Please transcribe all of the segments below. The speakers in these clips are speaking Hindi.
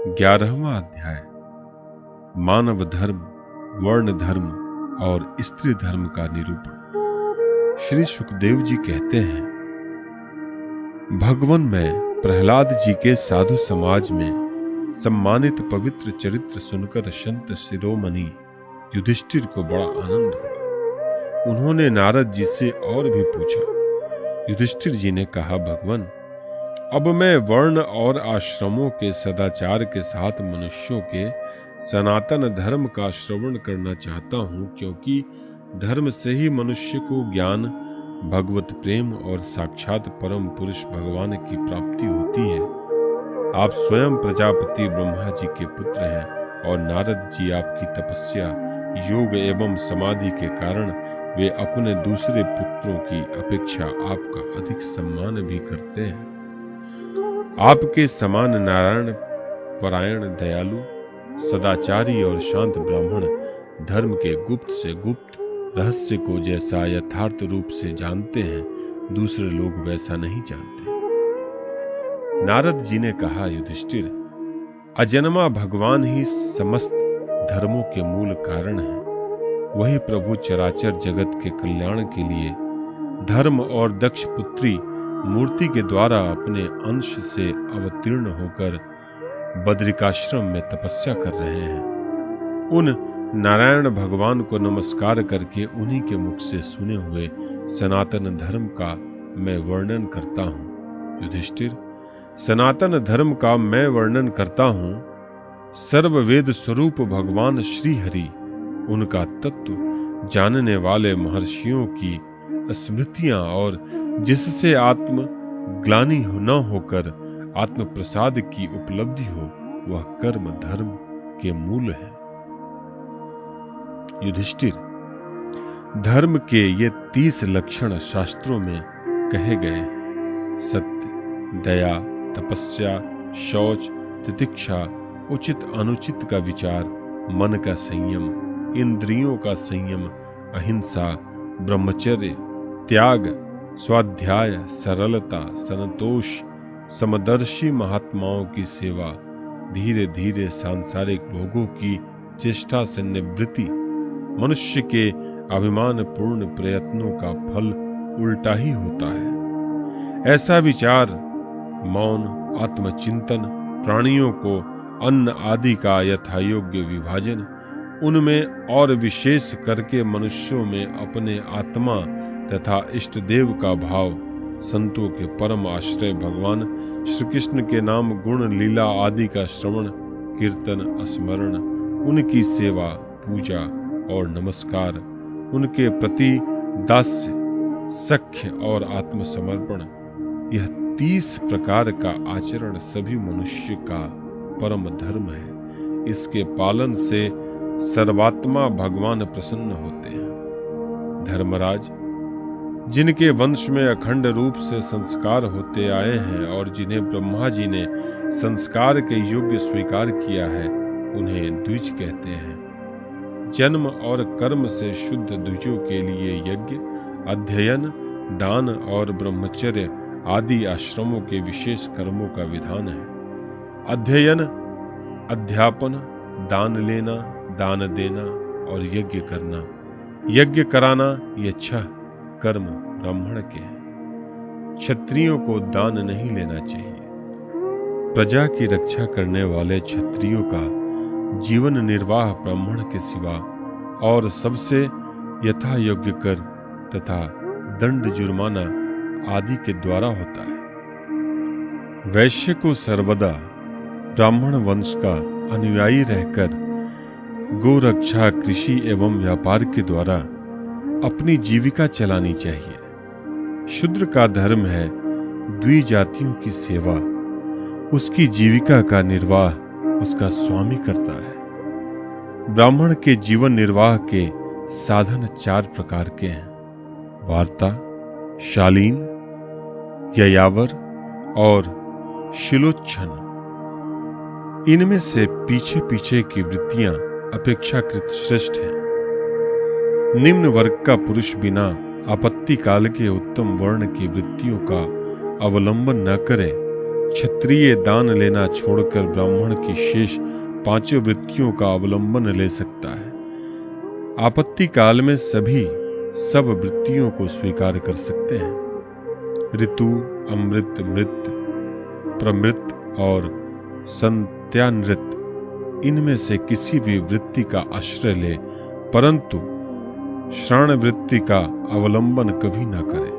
11वां अध्याय मानव धर्म, वर्ण धर्म और स्त्री धर्म का निरूपण। श्री सुखदेव जी कहते हैं, भगवान में प्रहलाद जी के साधु समाज में सम्मानित पवित्र चरित्र सुनकर संत शिरोमणि युधिष्ठिर को बड़ा आनंद हुआ। उन्होंने नारद जी से और भी पूछा। युधिष्ठिर जी ने कहा, भगवान, अब मैं वर्ण और आश्रमों के सदाचार के साथ मनुष्यों के सनातन धर्म का श्रवण करना चाहता हूँ, क्योंकि धर्म से ही मनुष्य को ज्ञान, भगवत प्रेम और साक्षात परम पुरुष भगवान की प्राप्ति होती है। आप स्वयं प्रजापति ब्रह्मा जी के पुत्र हैं और नारद जी आपकी तपस्या, योग एवं समाधि के कारण वे अपने दूसरे पुत्रों की अपेक्षा आपका अधिक सम्मान भी करते हैं। आपके समान नारायण परायण, दयालु, सदाचारी और शांत ब्राह्मण धर्म के गुप्त से गुप्त रहस्य को जैसा यथार्थ रूप से जानते हैं, दूसरे लोग वैसा नहीं जानते। नारद जी ने कहा, युधिष्ठिर, अजन्मा भगवान ही समस्त धर्मों के मूल कारण है। वही प्रभु चराचर जगत के कल्याण के लिए धर्म और दक्ष पुत्री मूर्ति के द्वारा अपने अंश से अवतीर्ण होकर बद्रिकाश्रम में तपस्या कर रहे हैं। उन नारायण भगवान को नमस्कार करके उन्हीं के मुख से सुने हुए सनातन धर्म का मैं वर्णन करता हूँ। युधिष्ठिर, सनातन धर्म का मैं वर्णन करता हूँ। सर्ववेद स्वरूप भगवान श्री हरि, उनका तत्व जानने वाले महर्षियों की स्मृतियां और जिससे आत्म ग्लानि न होकर आत्म प्रसाद की उपलब्धि हो, वह कर्म धर्म के मूल है। युधिष्ठिर, धर्म के ये 30 लक्षण शास्त्रों में कहे गए हैं। सत्य, दया, तपस्या, शौच, तितिक्षा, उचित अनुचित का विचार, मन का संयम, इंद्रियों का संयम, अहिंसा, ब्रह्मचर्य, त्याग, स्वाध्याय, सरलता, संतोष, समदर्शी महात्माओं की सेवा, धीरे धीरे सांसारिक भोगों की चेष्टा से निवृत्ति, मनुष्य के अभिमान पूर्ण प्रयत्नों का फल उल्टा ही होता है। ऐसा विचार, मौन, आत्मचिंतन, प्राणियों को अन्न आदि का यथायोग्य विभाजन, उनमें और विशेष करके मनुष्यों में अपने आत्मा तथा इष्ट देव का भाव, संतों के परम आश्रय भगवान श्री कृष्ण के नाम, गुण, लीला आदि का श्रवण, कीर्तन, स्मरण, उनकी सेवा, पूजा और नमस्कार, उनके प्रति दास्य, सख्य और आत्मसमर्पण, यह 30 प्रकार का आचरण सभी मनुष्य का परम धर्म है। इसके पालन से सर्वात्मा भगवान प्रसन्न होते हैं। धर्मराज, जिनके वंश में अखंड रूप से संस्कार होते आए हैं और जिन्हें ब्रह्मा जी ने संस्कार के योग्य स्वीकार किया है, उन्हें द्विज कहते हैं। जन्म और कर्म से शुद्ध द्विजों के लिए यज्ञ, अध्ययन, दान और ब्रह्मचर्य आदि आश्रमों के विशेष कर्मों का विधान है। अध्ययन, अध्यापन, दान लेना, दान देना और यज्ञ करना, यज्ञ कराना, ये 6 कर्म ब्राह्मण के हैं। क्षत्रियों को दान नहीं लेना चाहिए। प्रजा की रक्षा करने वाले क्षत्रियों का जीवन निर्वाह ब्राह्मण के सिवा और सबसे यथा योग्य कर तथा दंड, जुर्माना आदि के द्वारा होता है। वैश्य को सर्वदा ब्राह्मण वंश का अनुयायी रहकर गो रक्षा, कृषि एवं व्यापार के द्वारा अपनी जीविका चलानी चाहिए। शूद्र का धर्म है द्विजातियों की सेवा। उसकी जीविका का निर्वाह उसका स्वामी करता है। ब्राह्मण के जीवन निर्वाह के साधन 4 प्रकार के हैं: वार्ता, शालीन, ययावर और शिलोच्छन। इनमें से पीछे पीछे की वृत्तियां अपेक्षाकृत श्रेष्ठ हैं। निम्न वर्ग का पुरुष बिना आपत्ति काल के उत्तम वर्ण की वृत्तियों का अवलंबन न करे क्षत्रिय दान लेना छोड़कर ब्राह्मण की शेष 5 वृत्तियों का अवलंबन ले सकता है। आपत्ति काल में सभी सब वृत्तियों को स्वीकार कर सकते हैं। ऋतु, अमृत, मृत, प्रमृत और संत्यानृत, इनमें से किसी भी वृत्ति का आश्रय ले, परंतु श्राण वृत्ति का अवलंबन कभी न करे।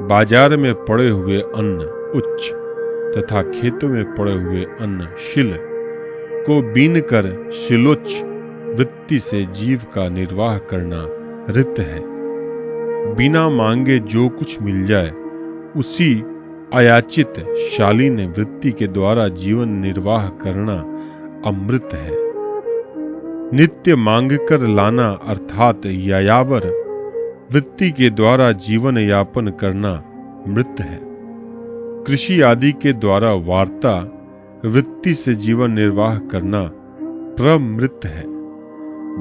बाजार में पड़े हुए अन्न उच्च तथा खेतों में पड़े हुए अन्न शिल को बीनकर शिलोच्च वृत्ति से जीव का निर्वाह करना ऋत है। बिना मांगे जो कुछ मिल जाए उसी अयाचित शालीन वृत्ति के द्वारा जीवन निर्वाह करना अमृत है। नित्य मांग कर लाना अर्थात यायावर वृत्ति के द्वारा जीवन यापन करना मृत है। कृषि आदि के द्वारा वार्ता वृत्ति से जीवन निर्वाह करना प्रमृत है।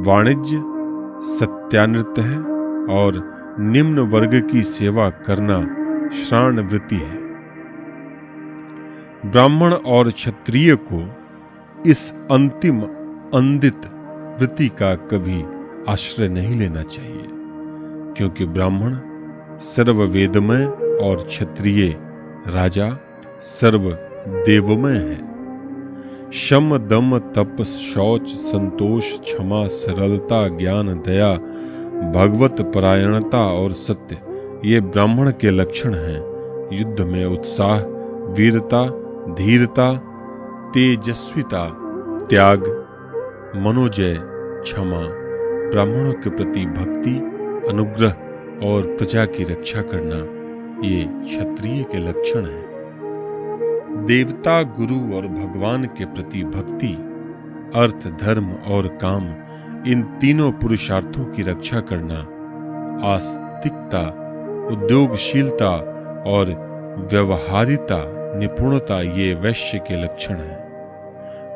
वाणिज्य सत्यानृत है और निम्न वर्ग की सेवा करना श्राण वृत्ति है। ब्राह्मण और क्षत्रिय को इस अंतिम अंदित वृत्ति का कभी आश्रय नहीं लेना चाहिए, क्योंकि ब्राह्मण सर्व वेदमय और क्षत्रिय राजा सर्व देवमय है। शम, दम, तप, शौच, संतोष, क्षमा, सरलता, ज्ञान, दया, भगवत परायणता और सत्य ये ब्राह्मण के लक्षण हैं। युद्ध में उत्साह, वीरता, धीरता, तेजस्विता, त्याग, मनोजय, क्षमा, ब्राह्मणों के प्रति भक्ति, अनुग्रह और प्रजा की रक्षा करना ये क्षत्रिय के लक्षण हैं। देवता, गुरु और भगवान के प्रति भक्ति, अर्थ, धर्म और काम, इन तीनों पुरुषार्थों की रक्षा करना, आस्तिकता, उद्योगशीलता और व्यवहारिता, निपुणता ये वैश्य के लक्षण हैं।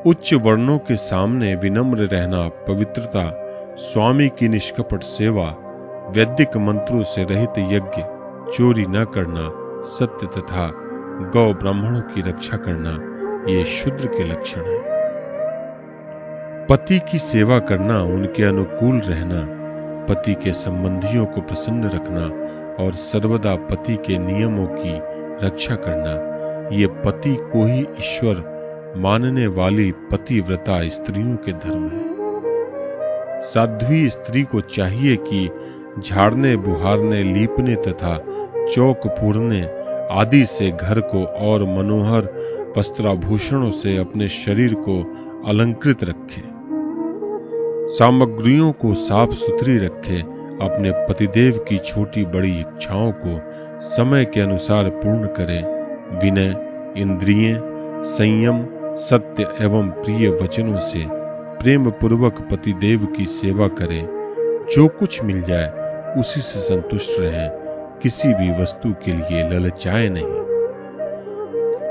उच्च वर्णों के सामने विनम्र रहना, पवित्रता, स्वामी की निष्कपट सेवा, वैदिक मंत्रों से रहित यज्ञ, चोरी न करना, सत्य तथा गौ ब्राह्मणों की रक्षा करना ये शूद्र के लक्षण हैं। पति की सेवा करना, उनके अनुकूल रहना, पति के संबंधियों को प्रसन्न रखना और सर्वदा पति के नियमों की रक्षा करना, ये पति को ही ईश्वर मानने वाली पतिव्रता स्त्रियों के धर्म है। साध्वी स्त्री को चाहिए कि झाड़ने, बुहारने, लीपने तथा चौक पूरने आदि से घर को और मनोहर वस्त्राभूषणों से अपने शरीर को अलंकृत रखे, सामग्रियों को साफ सुथरी रखे, अपने पतिदेव की छोटी बड़ी इच्छाओं को समय के अनुसार पूर्ण करे, विनय, इंद्रिय संयम, सत्य एवं प्रिय वचनों से प्रेम पूर्वक पतिदेव की सेवा करे, जो कुछ मिल जाए उसी से संतुष्ट रहे, किसी भी वस्तु के लिए ललचाए नहीं।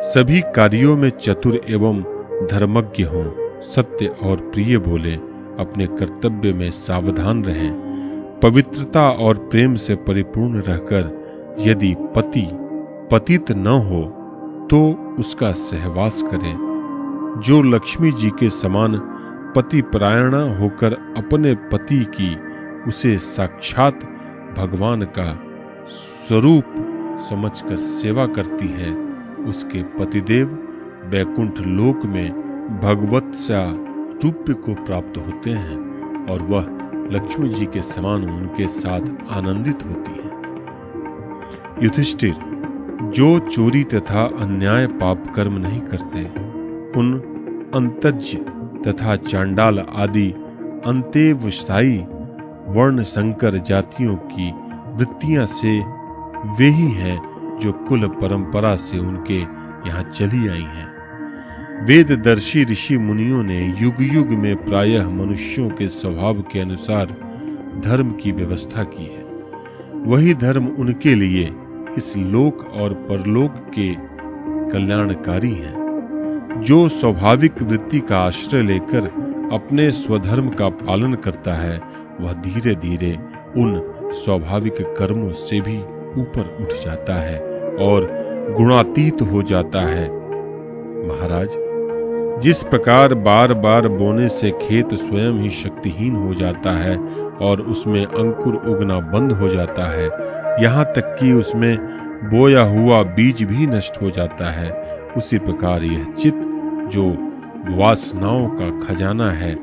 सभी कार्यों में चतुर एवं धर्मज्ञ हों, सत्य और प्रिय बोले, अपने कर्तव्य में सावधान रहें, पवित्रता और प्रेम से परिपूर्ण रहकर यदि पति पतित न हो तो उसका सहवास करें। जो लक्ष्मी जी के समान पति परायणा होकर अपने पति की उसे साक्षात भगवान का स्वरूप समझकर सेवा करती है, उसके पतिदेव वैकुंठ लोक में भगवत्सा रूप को प्राप्त होते हैं और वह लक्ष्मी जी के समान उनके साथ आनंदित होती है। युधिष्ठिर, जो चोरी तथा अन्याय पाप कर्म नहीं करते, उन अंतज्य तथा चांडाल आदि अंतेवसायी वर्ण संकर जातियों की वृत्तियां से वे ही हैं जो कुल परंपरा से उनके यहाँ चली आई हैं। वेददर्शी ऋषि मुनियों ने युग युग में प्रायः मनुष्यों के स्वभाव के अनुसार धर्म की व्यवस्था की है। वही धर्म उनके लिए इस लोक और परलोक के कल्याणकारी हैं। जो स्वाभाविक वृत्ति का आश्रय लेकर अपने स्वधर्म का पालन करता है, वह धीरे धीरे उन स्वाभाविक कर्मों से भी ऊपर उठ जाता है और गुणातीत हो जाता है। महाराज, जिस प्रकार बार बार बोने से खेत स्वयं ही शक्तिहीन हो जाता है और उसमें अंकुर उगना बंद हो जाता है, यहाँ तक कि उसमें बोया हुआ बीज भी नष्ट हो जाता है, उसी प्रकार यह चित्त जो वासनाओं का खजाना है,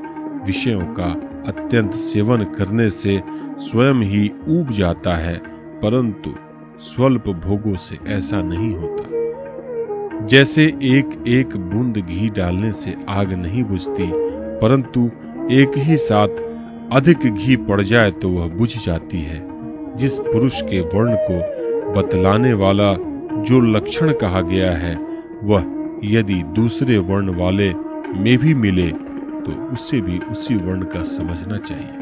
विषयों का अत्यंत सेवन करने से स्वयं ही ऊब जाता है, परंतु स्वल्प भोगों से ऐसा नहीं होता। जैसे एक एक बूंद घी डालने से आग नहीं बुझती, परंतु एक ही साथ अधिक घी पड़ जाए तो वह बुझ जाती है। जिस पुरुष के वर्ण को बतलाने वाला जो लक्षण कहा गया है, वह यदि दूसरे वर्ण वाले में भी मिले तो उससे भी उसी वर्ण का समझना चाहिए।